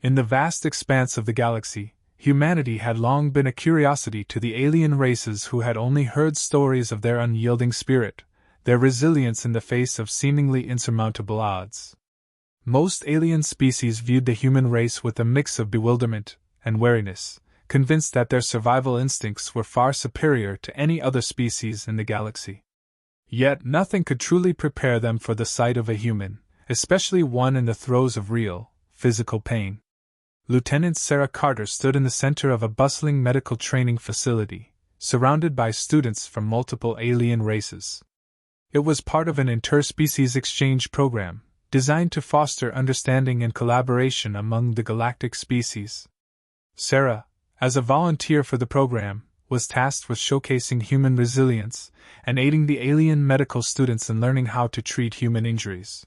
In the vast expanse of the galaxy, humanity had long been a curiosity to the alien races who had only heard stories of their unyielding spirit, their resilience in the face of seemingly insurmountable odds. Most alien species viewed the human race with a mix of bewilderment and wariness, convinced that their survival instincts were far superior to any other species in the galaxy. Yet nothing could truly prepare them for the sight of a human, especially one in the throes of real, physical pain. Lieutenant Sarah Carter stood in the center of a bustling medical training facility, surrounded by students from multiple alien races. It was part of an interspecies exchange program, designed to foster understanding and collaboration among the galactic species. Sarah, as a volunteer for the program, was tasked with showcasing human resilience and aiding the alien medical students in learning how to treat human injuries.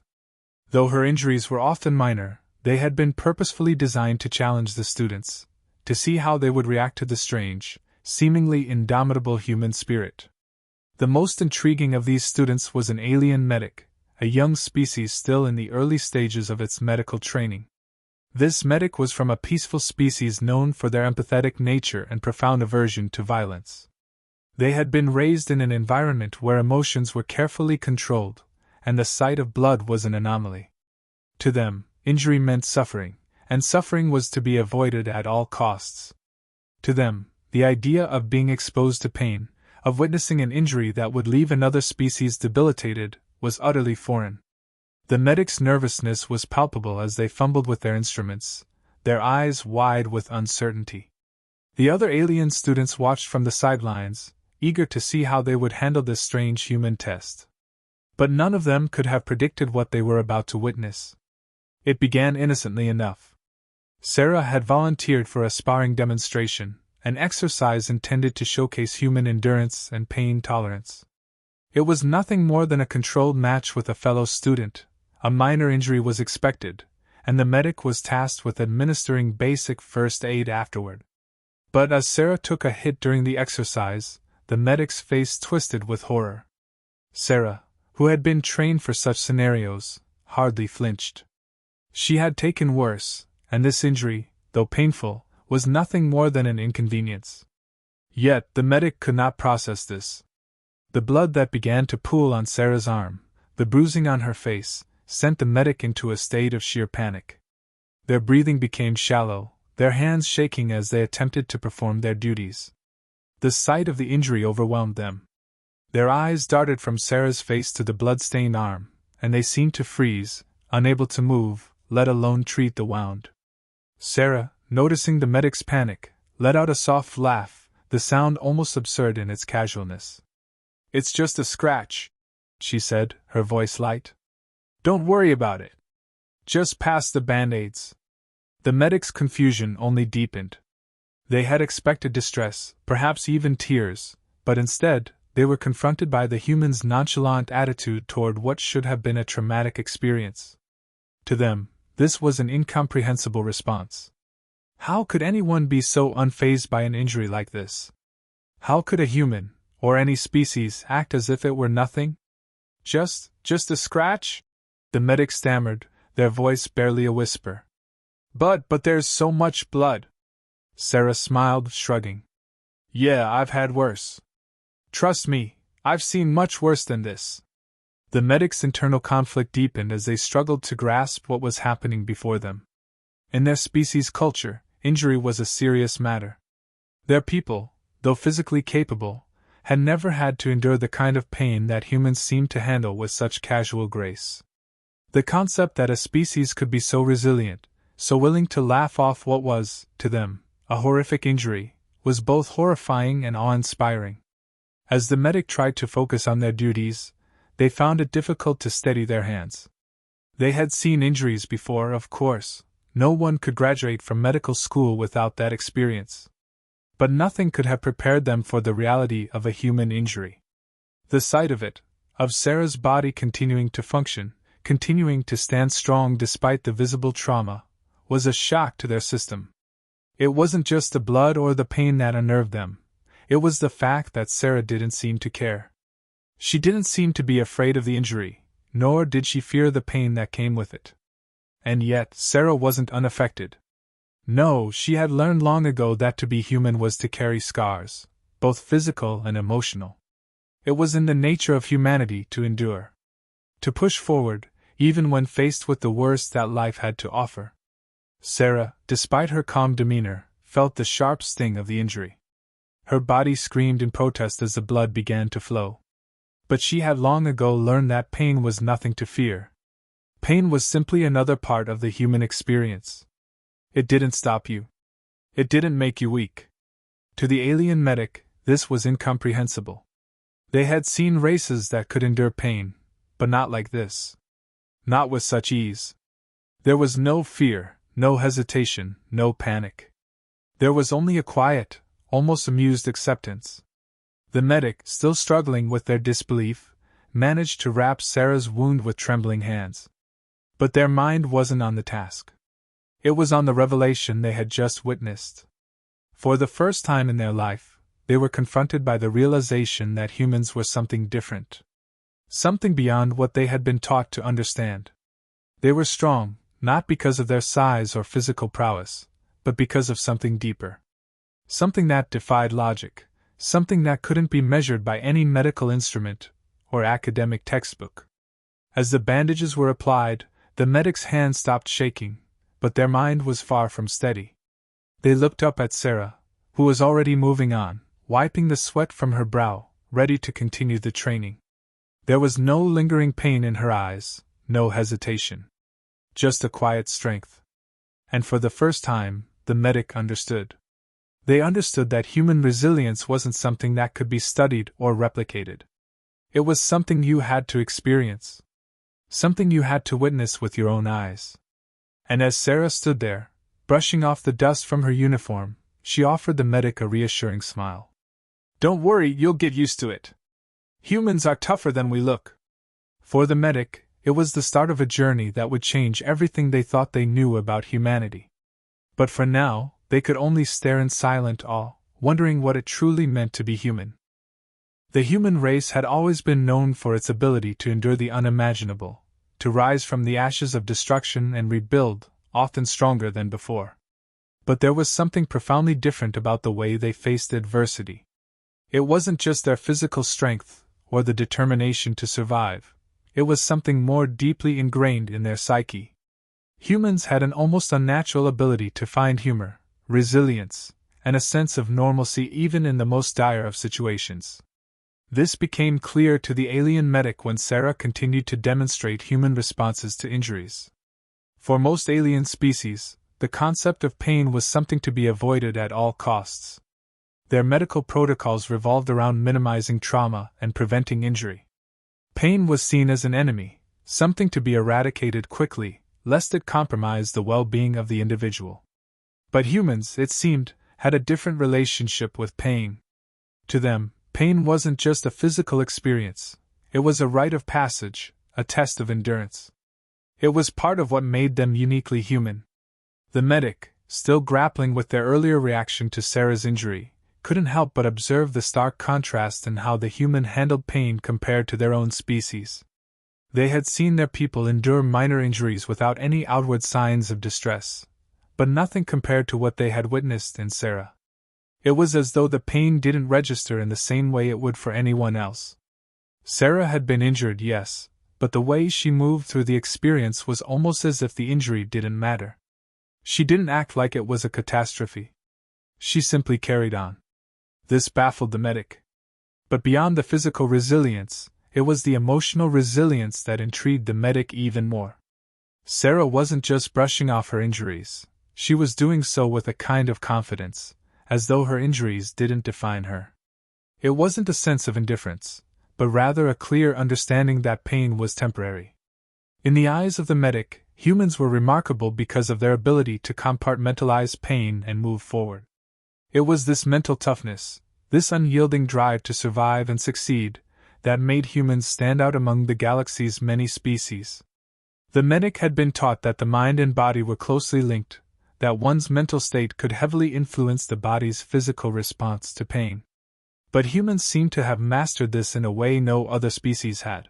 Though her injuries were often minor, they had been purposefully designed to challenge the students, to see how they would react to the strange, seemingly indomitable human spirit. The most intriguing of these students was an alien medic, a young species still in the early stages of its medical training. This medic was from a peaceful species known for their empathetic nature and profound aversion to violence. They had been raised in an environment where emotions were carefully controlled, and the sight of blood was an anomaly. To them, injury meant suffering, and suffering was to be avoided at all costs. To them, the idea of being exposed to pain, of witnessing an injury that would leave another species debilitated, was utterly foreign. The medics' nervousness was palpable as they fumbled with their instruments, their eyes wide with uncertainty. The other alien students watched from the sidelines, eager to see how they would handle this strange human test. But none of them could have predicted what they were about to witness. It began innocently enough. Sarah had volunteered for a sparring demonstration, an exercise intended to showcase human endurance and pain tolerance. It was nothing more than a controlled match with a fellow student. A minor injury was expected, and the medic was tasked with administering basic first aid afterward. But as Sarah took a hit during the exercise, the medic's face twisted with horror. Sarah, who had been trained for such scenarios, hardly flinched. She had taken worse, and this injury, though painful, was nothing more than an inconvenience. Yet the medic could not process this. The blood that began to pool on Sarah's arm, the bruising on her face, sent the medic into a state of sheer panic. Their breathing became shallow, their hands shaking as they attempted to perform their duties. The sight of the injury overwhelmed them. Their eyes darted from Sarah's face to the blood-stained arm, and they seemed to freeze, unable to move, let alone treat the wound. Sarah, noticing the medic's panic, let out a soft laugh, the sound almost absurd in its casualness. "It's just a scratch," she said, her voice light. "Don't worry about it. Just pass the band-aids." The medic's confusion only deepened. They had expected distress, perhaps even tears, but instead, they were confronted by the human's nonchalant attitude toward what should have been a traumatic experience. To them, this was an incomprehensible response. How could anyone be so unfazed by an injury like this? How could a human, or any species, act as if it were nothing? Just a scratch?" The medic stammered, their voice barely a whisper. But there's so much blood." Sarah smiled, shrugging. "Yeah, I've had worse. Trust me, I've seen much worse than this." The medic's internal conflict deepened as they struggled to grasp what was happening before them. In their species' culture, injury was a serious matter. Their people, though physically capable, had never had to endure the kind of pain that humans seemed to handle with such casual grace. The concept that a species could be so resilient, so willing to laugh off what was, to them, a horrific injury, was both horrifying and awe-inspiring. As the medic tried to focus on their duties, they found it difficult to steady their hands. They had seen injuries before, of course. No one could graduate from medical school without that experience. But nothing could have prepared them for the reality of a human injury. The sight of it, of Sarah's body continuing to function, continuing to stand strong despite the visible trauma, was a shock to their system. It wasn't just the blood or the pain that unnerved them, it was the fact that Sarah didn't seem to care. She didn't seem to be afraid of the injury, nor did she fear the pain that came with it. And yet, Sarah wasn't unaffected. No, she had learned long ago that to be human was to carry scars, both physical and emotional. It was in the nature of humanity to endure, to push forward, even when faced with the worst that life had to offer. Sarah, despite her calm demeanor, felt the sharp sting of the injury. Her body screamed in protest as the blood began to flow. But she had long ago learned that pain was nothing to fear. Pain was simply another part of the human experience. It didn't stop you. It didn't make you weak. To the alien medic, this was incomprehensible. They had seen races that could endure pain, but not like this. Not with such ease. There was no fear, no hesitation, no panic. There was only a quiet, almost amused acceptance. The medic, still struggling with their disbelief, managed to wrap Sarah's wound with trembling hands. But their mind wasn't on the task. It was on the revelation they had just witnessed. For the first time in their life, they were confronted by the realization that humans were something different. Something beyond what they had been taught to understand. They were strong, not because of their size or physical prowess, but because of something deeper. Something that defied logic, something that couldn't be measured by any medical instrument or academic textbook. As the bandages were applied, the medic's hand stopped shaking, but their mind was far from steady. They looked up at Sarah, who was already moving on, wiping the sweat from her brow, ready to continue the training. There was no lingering pain in her eyes, no hesitation. Just a quiet strength. And for the first time, the medic understood. They understood that human resilience wasn't something that could be studied or replicated. It was something you had to experience. Something you had to witness with your own eyes. And as Sarah stood there, brushing off the dust from her uniform, she offered the medic a reassuring smile. "Don't worry, you'll get used to it. Humans are tougher than we look." For the medic, it was the start of a journey that would change everything they thought they knew about humanity. But for now, they could only stare in silent awe, wondering what it truly meant to be human. The human race had always been known for its ability to endure the unimaginable, to rise from the ashes of destruction and rebuild, often stronger than before. But there was something profoundly different about the way they faced adversity. It wasn't just their physical strength, or the determination to survive. It was something more deeply ingrained in their psyche. Humans had an almost unnatural ability to find humor, resilience, and a sense of normalcy even in the most dire of situations. This became clear to the alien medic when Sarah continued to demonstrate human responses to injuries. For most alien species, the concept of pain was something to be avoided at all costs. Their medical protocols revolved around minimizing trauma and preventing injury. Pain was seen as an enemy, something to be eradicated quickly, lest it compromise the well-being of the individual. But humans, it seemed, had a different relationship with pain. To them, pain wasn't just a physical experience, it was a rite of passage, a test of endurance. It was part of what made them uniquely human. The medic, still grappling with their earlier reaction to Sarah's injury, couldn't help but observe the stark contrast in how the human handled pain compared to their own species. They had seen their people endure minor injuries without any outward signs of distress, but nothing compared to what they had witnessed in Sarah. It was as though the pain didn't register in the same way it would for anyone else. Sarah had been injured, yes, but the way she moved through the experience was almost as if the injury didn't matter. She didn't act like it was a catastrophe. She simply carried on. This baffled the medic. But beyond the physical resilience, it was the emotional resilience that intrigued the medic even more. Sarah wasn't just brushing off her injuries, she was doing so with a kind of confidence, as though her injuries didn't define her. It wasn't a sense of indifference, but rather a clear understanding that pain was temporary. In the eyes of the medic, humans were remarkable because of their ability to compartmentalize pain and move forward. It was this mental toughness, this unyielding drive to survive and succeed, that made humans stand out among the galaxy's many species. The medic had been taught that the mind and body were closely linked, that one's mental state could heavily influence the body's physical response to pain. But humans seemed to have mastered this in a way no other species had.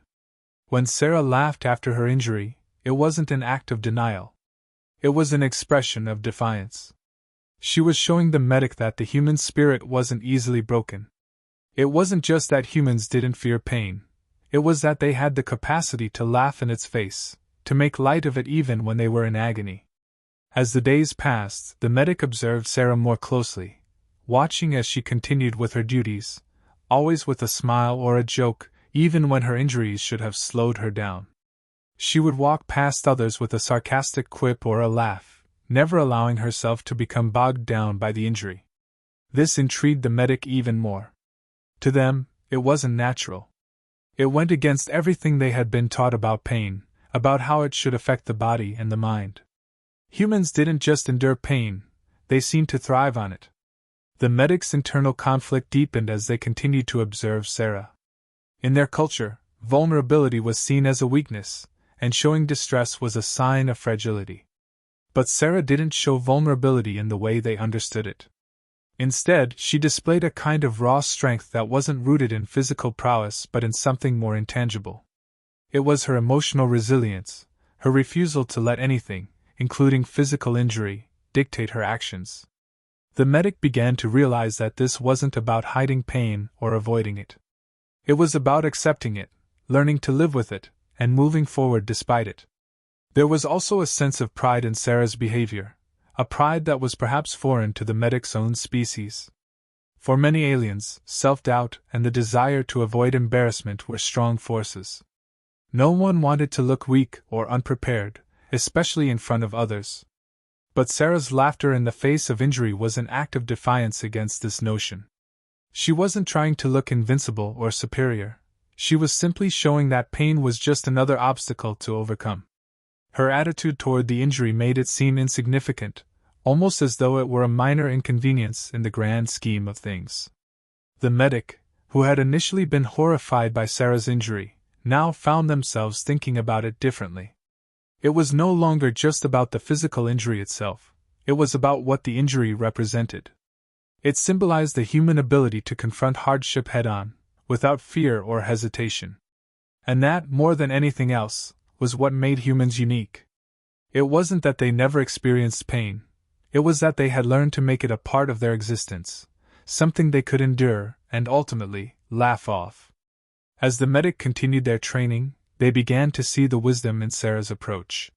When Sarah laughed after her injury, it wasn't an act of denial. It was an expression of defiance. She was showing the medic that the human spirit wasn't easily broken. It wasn't just that humans didn't fear pain, it was that they had the capacity to laugh in its face, to make light of it even when they were in agony. As the days passed, the medic observed Sarah more closely, watching as she continued with her duties, always with a smile or a joke, even when her injuries should have slowed her down. She would walk past others with a sarcastic quip or a laugh, never allowing herself to become bogged down by the injury. This intrigued the medic even more. To them, it wasn't natural. It went against everything they had been taught about pain, about how it should affect the body and the mind. Humans didn't just endure pain, they seemed to thrive on it. The medic's internal conflict deepened as they continued to observe Sarah. In their culture, vulnerability was seen as a weakness, and showing distress was a sign of fragility. But Sarah didn't show vulnerability in the way they understood it. Instead, she displayed a kind of raw strength that wasn't rooted in physical prowess but in something more intangible. It was her emotional resilience, her refusal to let anything, including physical injury, dictate her actions. The medic began to realize that this wasn't about hiding pain or avoiding it. It was about accepting it, learning to live with it, and moving forward despite it. There was also a sense of pride in Sarah's behavior, a pride that was perhaps foreign to the medic's own species. For many aliens, self-doubt and the desire to avoid embarrassment were strong forces. No one wanted to look weak or unprepared, especially in front of others. But Sarah's laughter in the face of injury was an act of defiance against this notion. She wasn't trying to look invincible or superior. She was simply showing that pain was just another obstacle to overcome. Her attitude toward the injury made it seem insignificant, almost as though it were a minor inconvenience in the grand scheme of things. The medic, who had initially been horrified by Sarah's injury, now found themselves thinking about it differently. It was no longer just about the physical injury itself, it was about what the injury represented. It symbolized the human ability to confront hardship head-on, without fear or hesitation. And that, more than anything else, was what made humans unique. It wasn't that they never experienced pain, it was that they had learned to make it a part of their existence, something they could endure and ultimately laugh off. As the medic continued their training, they began to see the wisdom in Sarah's approach.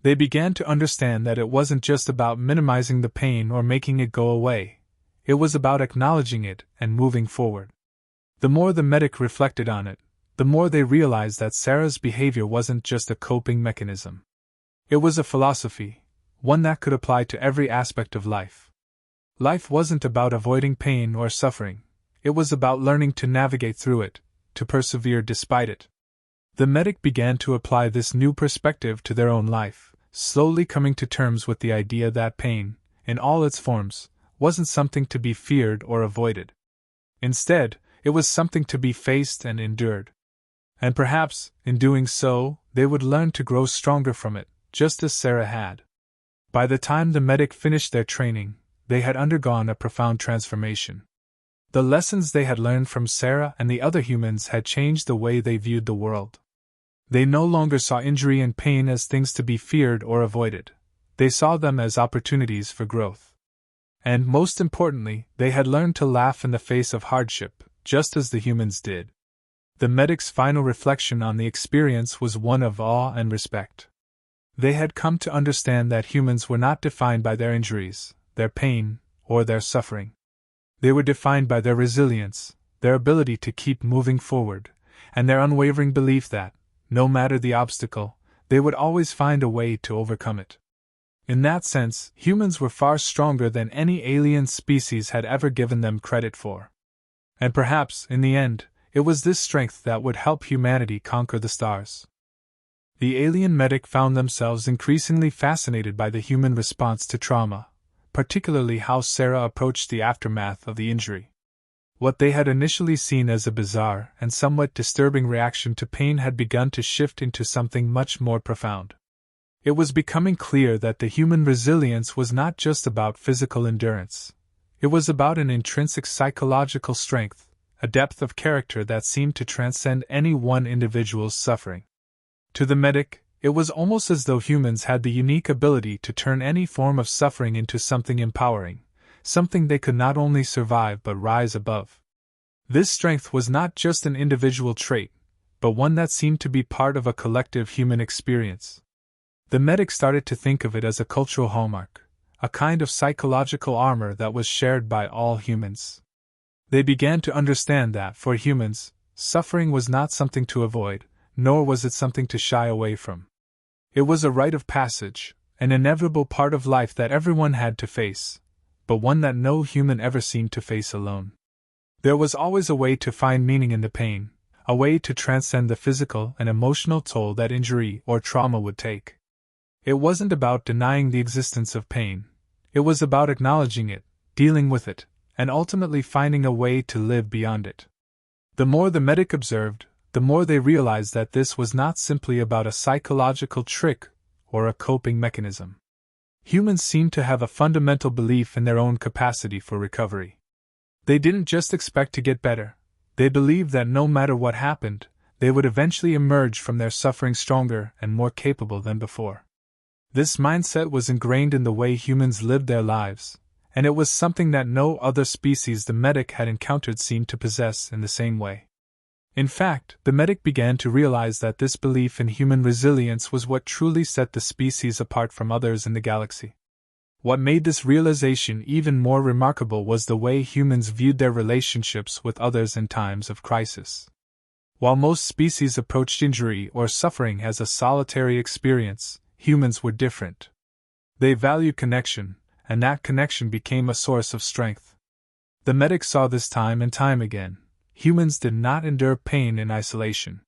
They began to understand that it wasn't just about minimizing the pain or making it go away, it was about acknowledging it and moving forward. The more the medic reflected on it, the more they realized that Sarah's behavior wasn't just a coping mechanism. It was a philosophy, one that could apply to every aspect of life. Life wasn't about avoiding pain or suffering, it was about learning to navigate through it, to persevere despite it. The medic began to apply this new perspective to their own life, slowly coming to terms with the idea that pain, in all its forms, wasn't something to be feared or avoided. Instead, it was something to be faced and endured. And perhaps, in doing so, they would learn to grow stronger from it, just as Sarah had. By the time the medic finished their training, they had undergone a profound transformation. The lessons they had learned from Sarah and the other humans had changed the way they viewed the world. They no longer saw injury and pain as things to be feared or avoided. They saw them as opportunities for growth. And most importantly, they had learned to laugh in the face of hardship, just as the humans did. The medic's final reflection on the experience was one of awe and respect. They had come to understand that humans were not defined by their injuries, their pain, or their suffering. They were defined by their resilience, their ability to keep moving forward, and their unwavering belief that, no matter the obstacle, they would always find a way to overcome it. In that sense, humans were far stronger than any alien species had ever given them credit for. And perhaps, in the end, it was this strength that would help humanity conquer the stars. The alien medic found themselves increasingly fascinated by the human response to trauma, particularly how Sarah approached the aftermath of the injury. What they had initially seen as a bizarre and somewhat disturbing reaction to pain had begun to shift into something much more profound. It was becoming clear that the human resilience was not just about physical endurance. It was about an intrinsic psychological strength, a depth of character that seemed to transcend any one individual's suffering. To the medic, It was almost as though humans had the unique ability to turn any form of suffering into something empowering, something they could not only survive but rise above. This strength was not just an individual trait, but one that seemed to be part of a collective human experience. The medic started to think of it as a cultural hallmark, a kind of psychological armor that was shared by all humans. They began to understand that, for humans, suffering was not something to avoid, nor was it something to shy away from. It was a rite of passage, an inevitable part of life that everyone had to face, but one that no human ever seemed to face alone. There was always a way to find meaning in the pain, a way to transcend the physical and emotional toll that injury or trauma would take. It wasn't about denying the existence of pain. It was about acknowledging it, dealing with it, and ultimately finding a way to live beyond it. The more the medic observed, the more they realized that this was not simply about a psychological trick or a coping mechanism. Humans seemed to have a fundamental belief in their own capacity for recovery. They didn't just expect to get better. They believed that no matter what happened, they would eventually emerge from their suffering stronger and more capable than before. This mindset was ingrained in the way humans lived their lives, and it was something that no other species the medic had encountered seemed to possess in the same way. In fact, the medic began to realize that this belief in human resilience was what truly set the species apart from others in the galaxy. What made this realization even more remarkable was the way humans viewed their relationships with others in times of crisis. While most species approached injury or suffering as a solitary experience, humans were different. They valued connection, and that connection became a source of strength. The medic saw this time and time again. Humans did not endure pain in isolation.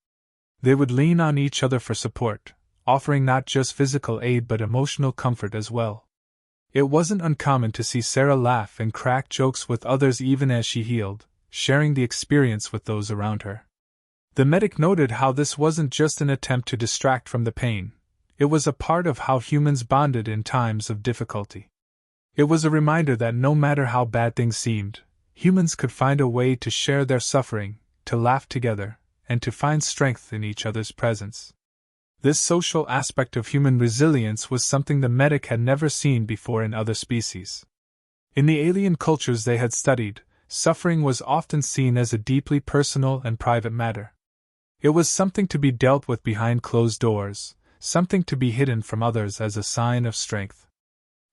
They would lean on each other for support, offering not just physical aid but emotional comfort as well. It wasn't uncommon to see Sarah laugh and crack jokes with others even as she healed, sharing the experience with those around her. The medic noted how this wasn't just an attempt to distract from the pain. It was a part of how humans bonded in times of difficulty. It was a reminder that no matter how bad things seemed, humans could find a way to share their suffering, to laugh together, and to find strength in each other's presence. This social aspect of human resilience was something the medic had never seen before in other species. In the alien cultures they had studied, suffering was often seen as a deeply personal and private matter. It was something to be dealt with behind closed doors, something to be hidden from others as a sign of strength.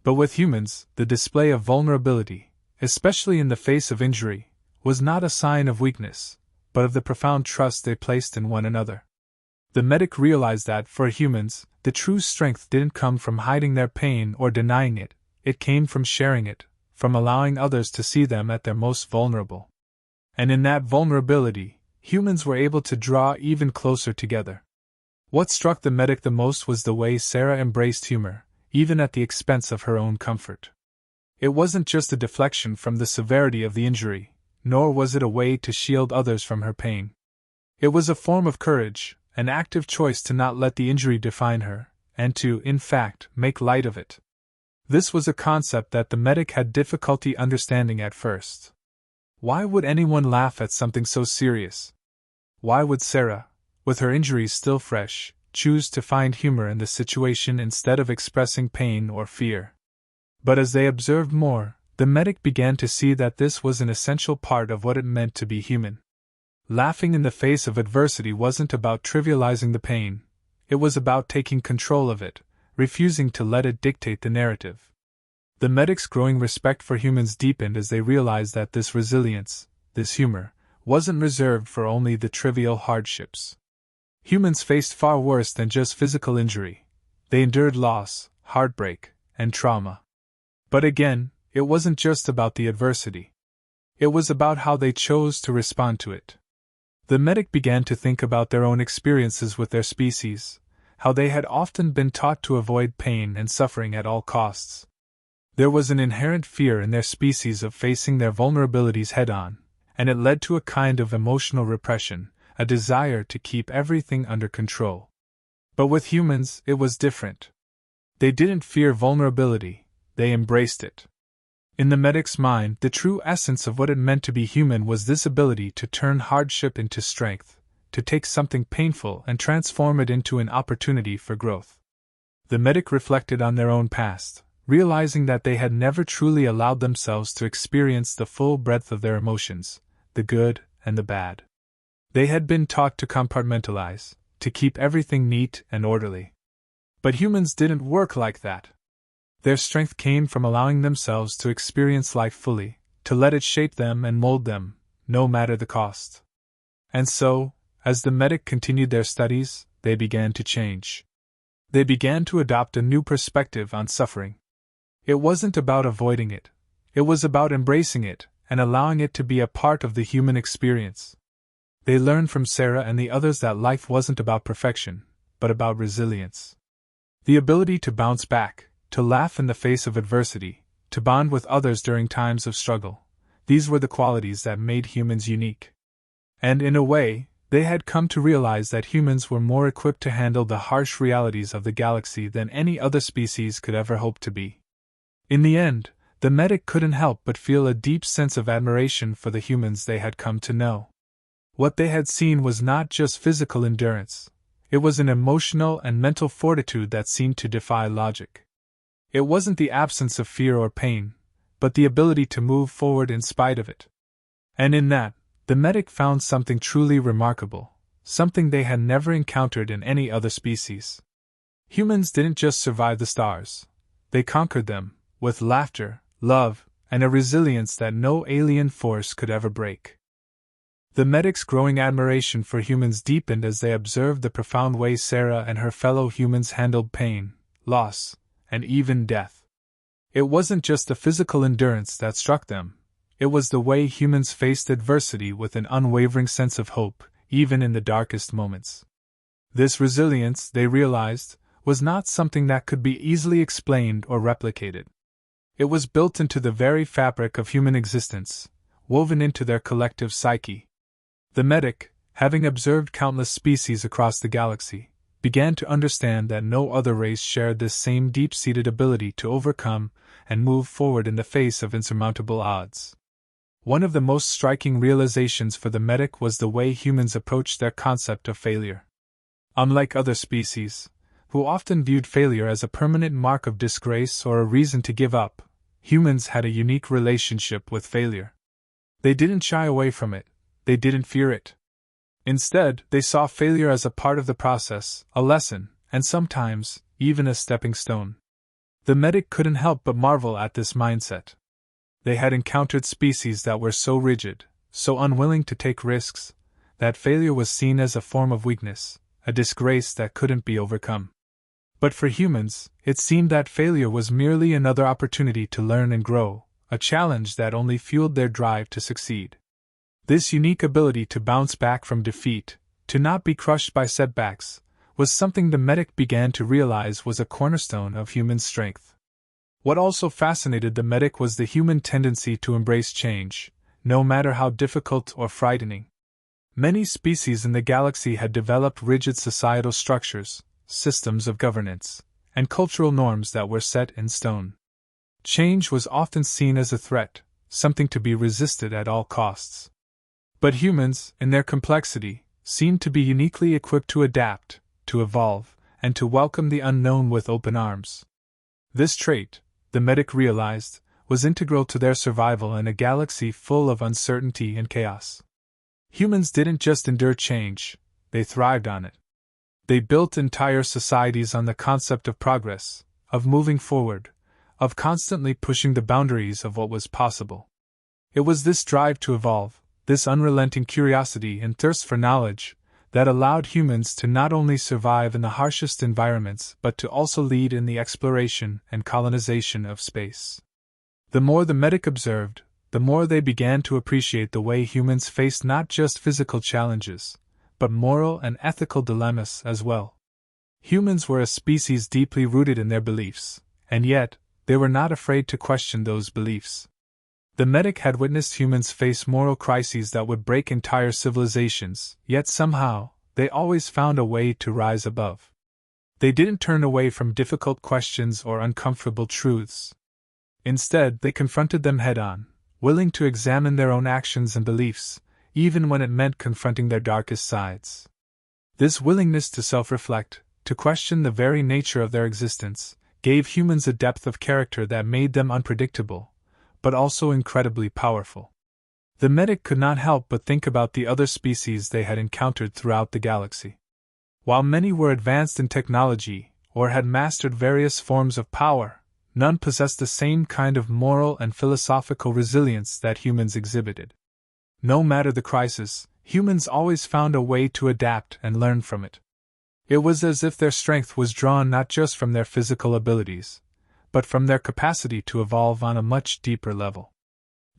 But with humans, the display of vulnerability, especially in the face of injury, was not a sign of weakness, but of the profound trust they placed in one another. The medic realized that, for humans, the true strength didn't come from hiding their pain or denying it, it came from sharing it, from allowing others to see them at their most vulnerable. And in that vulnerability, humans were able to draw even closer together. What struck the medic the most was the way Sarah embraced humor, even at the expense of her own comfort. It wasn't just a deflection from the severity of the injury, nor was it a way to shield others from her pain. It was a form of courage, an active choice to not let the injury define her, and to, in fact, make light of it. This was a concept that the medic had difficulty understanding at first. Why would anyone laugh at something so serious? Why would Sarah, with her injuries still fresh, choose to find humor in the situation instead of expressing pain or fear? But as they observed more, the medic began to see that this was an essential part of what it meant to be human. Laughing in the face of adversity wasn't about trivializing the pain, it was about taking control of it, refusing to let it dictate the narrative. The medic's growing respect for humans deepened as they realized that this resilience, this humor, wasn't reserved for only the trivial hardships. Humans faced far worse than just physical injury. They endured loss, heartbreak, and trauma. But again, it wasn't just about the adversity. It was about how they chose to respond to it. The medic began to think about their own experiences with their species, how they had often been taught to avoid pain and suffering at all costs. There was an inherent fear in their species of facing their vulnerabilities head-on, and it led to a kind of emotional repression, a desire to keep everything under control. But with humans, it was different. They didn't fear vulnerability, they embraced it. In the medic's mind, the true essence of what it meant to be human was this ability to turn hardship into strength, to take something painful and transform it into an opportunity for growth. The medic reflected on their own past, realizing that they had never truly allowed themselves to experience the full breadth of their emotions, the good and the bad. They had been taught to compartmentalize, to keep everything neat and orderly. But humans didn't work like that. Their strength came from allowing themselves to experience life fully, to let it shape them and mold them, no matter the cost. And so, as the medic continued their studies, they began to change. They began to adopt a new perspective on suffering. It wasn't about avoiding it. It was about embracing it and allowing it to be a part of the human experience. They learned from Sarah and the others that life wasn't about perfection, but about resilience. The ability to bounce back, to laugh in the face of adversity, to bond with others during times of struggle. These were the qualities that made humans unique. And in a way, they had come to realize that humans were more equipped to handle the harsh realities of the galaxy than any other species could ever hope to be. In the end, the medic couldn't help but feel a deep sense of admiration for the humans they had come to know. What they had seen was not just physical endurance, it was an emotional and mental fortitude that seemed to defy logic. It wasn't the absence of fear or pain, but the ability to move forward in spite of it. And in that, the medic found something truly remarkable, something they had never encountered in any other species. Humans didn't just survive the stars, they conquered them, with laughter, love, and a resilience that no alien force could ever break. The medic's growing admiration for humans deepened as they observed the profound way Sarah and her fellow humans handled pain, loss, and even death. It wasn't just the physical endurance that struck them, it was the way humans faced adversity with an unwavering sense of hope, even in the darkest moments. This resilience, they realized, was not something that could be easily explained or replicated. It was built into the very fabric of human existence, woven into their collective psyche. The medic, having observed countless species across the galaxy, began to understand that no other race shared this same deep-seated ability to overcome and move forward in the face of insurmountable odds. One of the most striking realizations for the medic was the way humans approached their concept of failure. Unlike other species, who often viewed failure as a permanent mark of disgrace or a reason to give up, humans had a unique relationship with failure. They didn't shy away from it, they didn't fear it. Instead, they saw failure as a part of the process, a lesson, and sometimes, even a stepping stone. The medic couldn't help but marvel at this mindset. They had encountered species that were so rigid, so unwilling to take risks, that failure was seen as a form of weakness, a disgrace that couldn't be overcome. But for humans, it seemed that failure was merely another opportunity to learn and grow, a challenge that only fueled their drive to succeed. This unique ability to bounce back from defeat, to not be crushed by setbacks, was something the medic began to realize was a cornerstone of human strength. What also fascinated the medic was the human tendency to embrace change, no matter how difficult or frightening. Many species in the galaxy had developed rigid societal structures, systems of governance, and cultural norms that were set in stone. Change was often seen as a threat, something to be resisted at all costs. But humans, in their complexity, seemed to be uniquely equipped to adapt, to evolve, and to welcome the unknown with open arms. This trait, the medic realized, was integral to their survival in a galaxy full of uncertainty and chaos. Humans didn't just endure change, they thrived on it. They built entire societies on the concept of progress, of moving forward, of constantly pushing the boundaries of what was possible. It was this drive to evolve, this unrelenting curiosity and thirst for knowledge, that allowed humans to not only survive in the harshest environments but to also lead in the exploration and colonization of space. The more the medic observed, the more they began to appreciate the way humans faced not just physical challenges, but moral and ethical dilemmas as well. Humans were a species deeply rooted in their beliefs, and yet, they were not afraid to question those beliefs. The medic had witnessed humans face moral crises that would break entire civilizations, yet somehow, they always found a way to rise above. They didn't turn away from difficult questions or uncomfortable truths. Instead, they confronted them head-on, willing to examine their own actions and beliefs, even when it meant confronting their darkest sides. This willingness to self-reflect, to question the very nature of their existence, gave humans a depth of character that made them unpredictable, but also incredibly powerful. The medic could not help but think about the other species they had encountered throughout the galaxy. While many were advanced in technology, or had mastered various forms of power, none possessed the same kind of moral and philosophical resilience that humans exhibited. No matter the crisis, humans always found a way to adapt and learn from it. It was as if their strength was drawn not just from their physical abilities, but from their capacity to evolve on a much deeper level.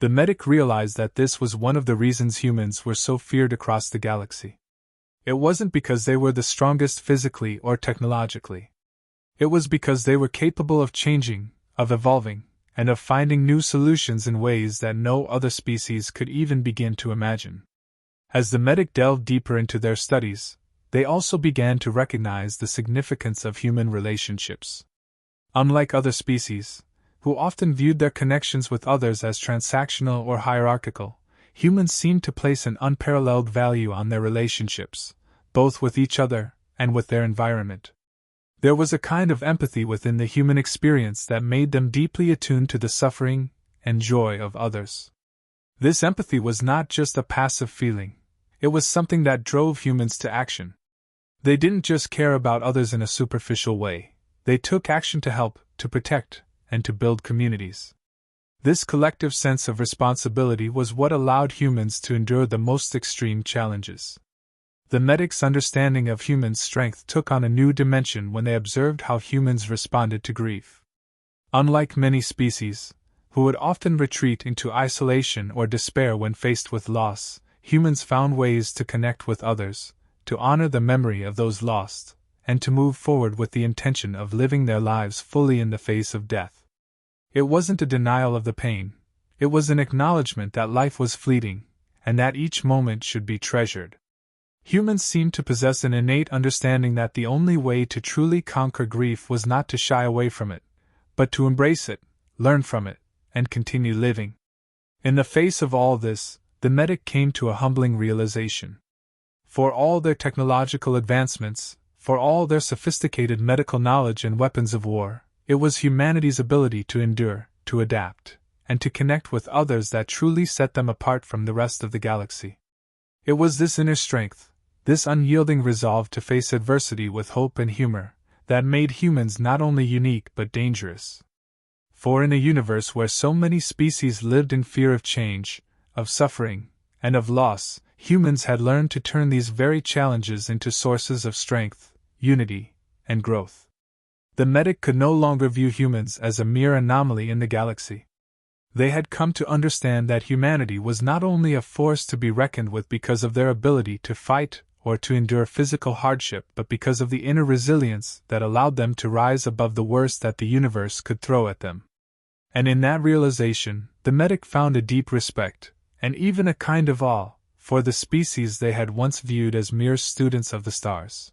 The medic realized that this was one of the reasons humans were so feared across the galaxy. It wasn't because they were the strongest physically or technologically. It was because they were capable of changing, of evolving, and of finding new solutions in ways that no other species could even begin to imagine. As the medic delved deeper into their studies, they also began to recognize the significance of human relationships. Unlike other species, who often viewed their connections with others as transactional or hierarchical, humans seemed to place an unparalleled value on their relationships, both with each other and with their environment. There was a kind of empathy within the human experience that made them deeply attuned to the suffering and joy of others. This empathy was not just a passive feeling, it was something that drove humans to action. They didn't just care about others in a superficial way, they took action to help, to protect, and to build communities. This collective sense of responsibility was what allowed humans to endure the most extreme challenges. The medic's understanding of human strength took on a new dimension when they observed how humans responded to grief. Unlike many species, who would often retreat into isolation or despair when faced with loss, humans found ways to connect with others, to honor the memory of those lost, and to move forward with the intention of living their lives fully in the face of death. It wasn't a denial of the pain, it was an acknowledgement that life was fleeting, and that each moment should be treasured. Humans seemed to possess an innate understanding that the only way to truly conquer grief was not to shy away from it, but to embrace it, learn from it, and continue living. In the face of all this, the medic came to a humbling realization. For all their technological advancements, for all their sophisticated medical knowledge and weapons of war, it was humanity's ability to endure, to adapt, and to connect with others that truly set them apart from the rest of the galaxy. It was this inner strength, this unyielding resolve to face adversity with hope and humor, that made humans not only unique but dangerous. For in a universe where so many species lived in fear of change, of suffering, and of loss, humans had learned to turn these very challenges into sources of strength, unity, and growth. The medic could no longer view humans as a mere anomaly in the galaxy. They had come to understand that humanity was not only a force to be reckoned with because of their ability to fight or to endure physical hardship, but because of the inner resilience that allowed them to rise above the worst that the universe could throw at them. And in that realization, the medic found a deep respect, and even a kind of awe, for the species they had once viewed as mere students of the stars.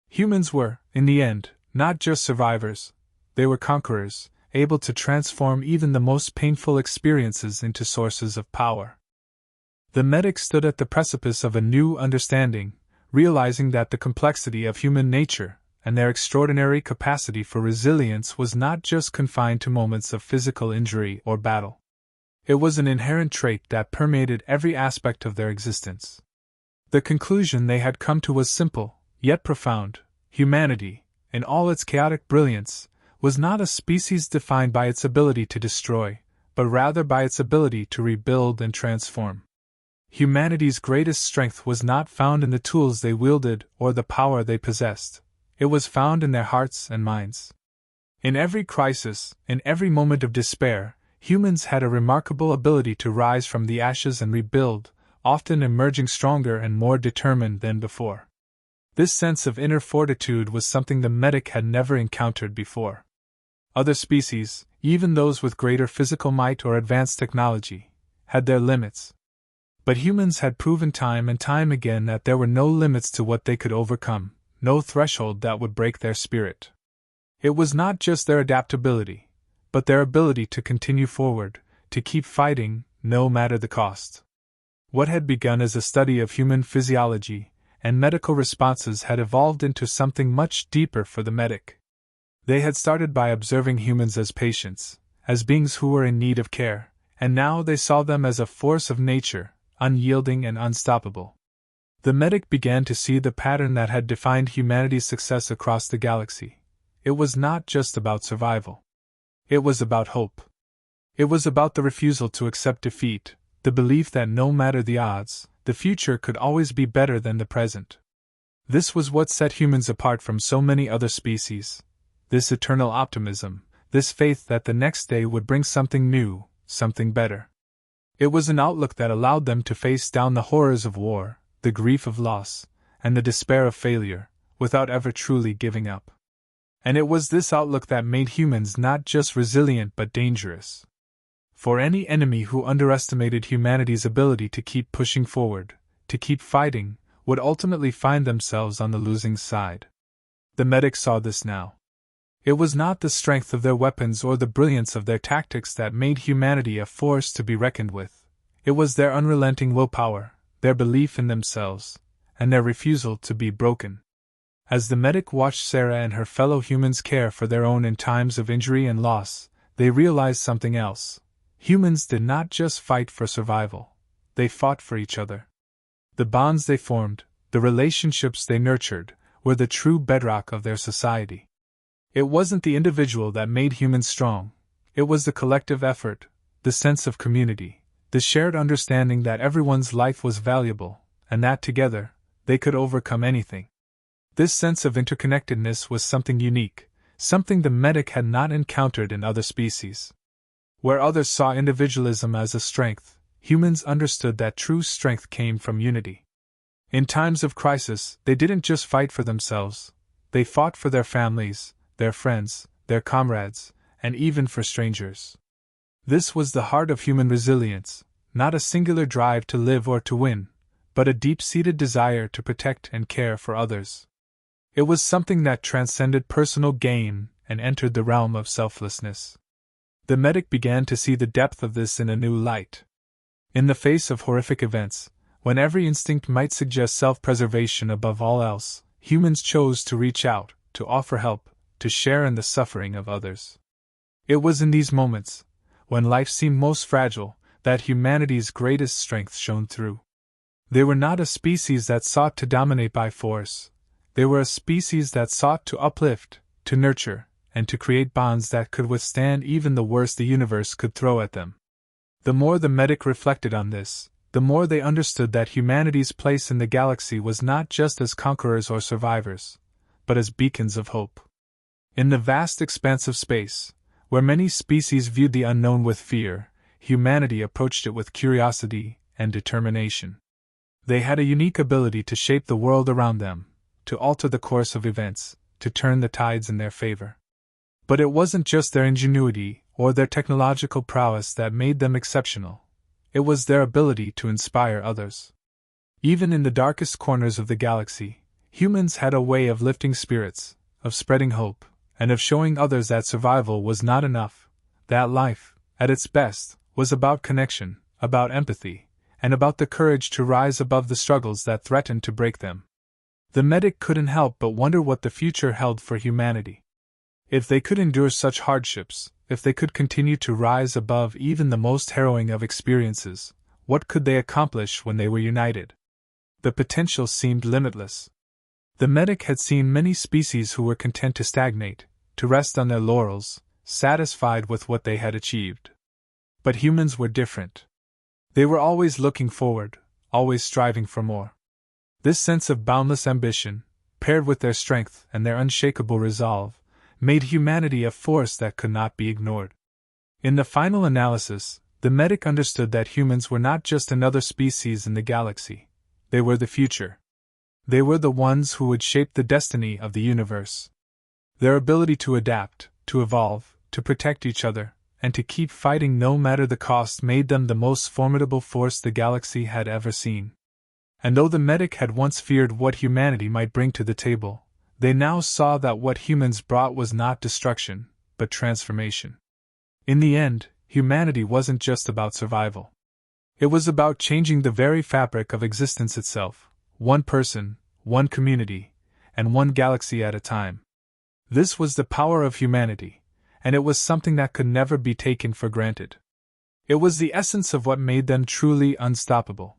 Humans were, in the end, not just survivors, they were conquerors, able to transform even the most painful experiences into sources of power. The medic stood at the precipice of a new understanding, realizing that the complexity of human nature and their extraordinary capacity for resilience was not just confined to moments of physical injury or battle. It was an inherent trait that permeated every aspect of their existence. The conclusion they had come to was simple, yet profound. Humanity, in all its chaotic brilliance, was not a species defined by its ability to destroy, but rather by its ability to rebuild and transform. Humanity's greatest strength was not found in the tools they wielded or the power they possessed. It was found in their hearts and minds. In every crisis, in every moment of despair, humans had a remarkable ability to rise from the ashes and rebuild, often emerging stronger and more determined than before. This sense of inner fortitude was something the medic had never encountered before. Other species, even those with greater physical might or advanced technology, had their limits. But humans had proven time and time again that there were no limits to what they could overcome, no threshold that would break their spirit. It was not just their adaptability, but their ability to continue forward, to keep fighting, no matter the cost. What had begun as a study of human physiology and medical responses had evolved into something much deeper for the medic. They had started by observing humans as patients, as beings who were in need of care, and now they saw them as a force of nature, unyielding and unstoppable. The medic began to see the pattern that had defined humanity's success across the galaxy. It was not just about survival. It was about hope. It was about the refusal to accept defeat, the belief that no matter the odds, the future could always be better than the present. This was what set humans apart from so many other species. This eternal optimism, this faith that the next day would bring something new, something better. It was an outlook that allowed them to face down the horrors of war, the grief of loss, and the despair of failure, without ever truly giving up. And it was this outlook that made humans not just resilient but dangerous. For any enemy who underestimated humanity's ability to keep pushing forward, to keep fighting, would ultimately find themselves on the losing side. The medic saw this now. It was not the strength of their weapons or the brilliance of their tactics that made humanity a force to be reckoned with. It was their unrelenting willpower, their belief in themselves, and their refusal to be broken. As the medic watched Sarah and her fellow humans care for their own in times of injury and loss, they realized something else. Humans did not just fight for survival, they fought for each other. The bonds they formed, the relationships they nurtured, were the true bedrock of their society. It wasn't the individual that made humans strong, it was the collective effort, the sense of community, the shared understanding that everyone's life was valuable, and that together, they could overcome anything. This sense of interconnectedness was something unique, something the medic had not encountered in other species. Where others saw individualism as a strength, humans understood that true strength came from unity. In times of crisis, they didn't just fight for themselves, they fought for their families, their friends, their comrades, and even for strangers. This was the heart of human resilience, not a singular drive to live or to win, but a deep-seated desire to protect and care for others. It was something that transcended personal gain and entered the realm of selflessness. The medic began to see the depth of this in a new light. In the face of horrific events, when every instinct might suggest self-preservation above all else, humans chose to reach out, to offer help, to share in the suffering of others. It was in these moments, when life seemed most fragile, that humanity's greatest strength shone through. They were not a species that sought to dominate by force. They were a species that sought to uplift, to nurture, and to create bonds that could withstand even the worst the universe could throw at them. The more the medic reflected on this, the more they understood that humanity's place in the galaxy was not just as conquerors or survivors, but as beacons of hope. In the vast expanse of space, where many species viewed the unknown with fear, humanity approached it with curiosity and determination. They had a unique ability to shape the world around them, to alter the course of events, to turn the tides in their favor. But it wasn't just their ingenuity or their technological prowess that made them exceptional. It was their ability to inspire others. Even in the darkest corners of the galaxy, humans had a way of lifting spirits, of spreading hope, and of showing others that survival was not enough, that life, at its best, was about connection, about empathy, and about the courage to rise above the struggles that threatened to break them. The medic couldn't help but wonder what the future held for humanity. If they could endure such hardships, if they could continue to rise above even the most harrowing of experiences, what could they accomplish when they were united? The potential seemed limitless. The medic had seen many species who were content to stagnate, to rest on their laurels, satisfied with what they had achieved. But humans were different. They were always looking forward, always striving for more. This sense of boundless ambition, paired with their strength and their unshakable resolve, made humanity a force that could not be ignored. In the final analysis, the medic understood that humans were not just another species in the galaxy. They were the future. They were the ones who would shape the destiny of the universe. Their ability to adapt, to evolve, to protect each other, and to keep fighting no matter the cost made them the most formidable force the galaxy had ever seen. And though the medic had once feared what humanity might bring to the table, they now saw that what humans brought was not destruction, but transformation. In the end, humanity wasn't just about survival. It was about changing the very fabric of existence itself, one person, one community, and one galaxy at a time. This was the power of humanity, and it was something that could never be taken for granted. It was the essence of what made them truly unstoppable.